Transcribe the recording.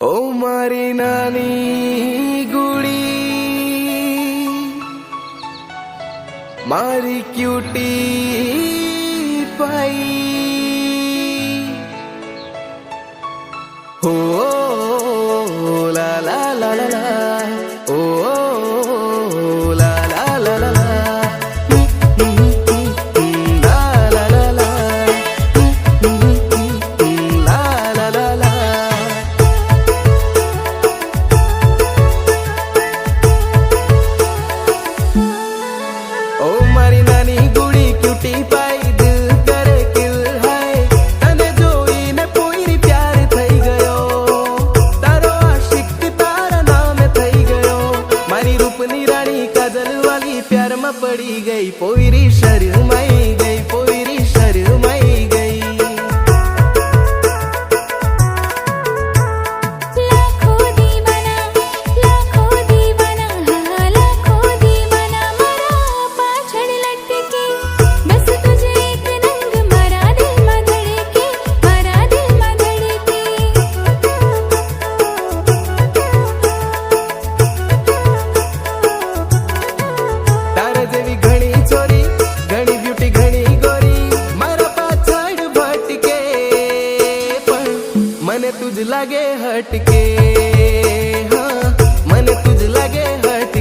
ओ मारी नानी गुड़ी मारी क्यूटी पाई हो ला ला ला ला ला ओ ला ला ला ला ला प्यार में पड़ी गई पोयरी शर्माई गई पोयरी शर्माई गई लाखों दीवाना हाँ लाखों दीवाना मारा पाछड़ लटके बस तुझे एक रंग मारा दिल में धड़के मारा दिल में धड़के तारा जेवी घणी छोरी घणी ब्यूटी घणी गोरी मारा पाछड़ भटके पण मने तुझ लागे हटके हाँ मने तुझ लागे हटके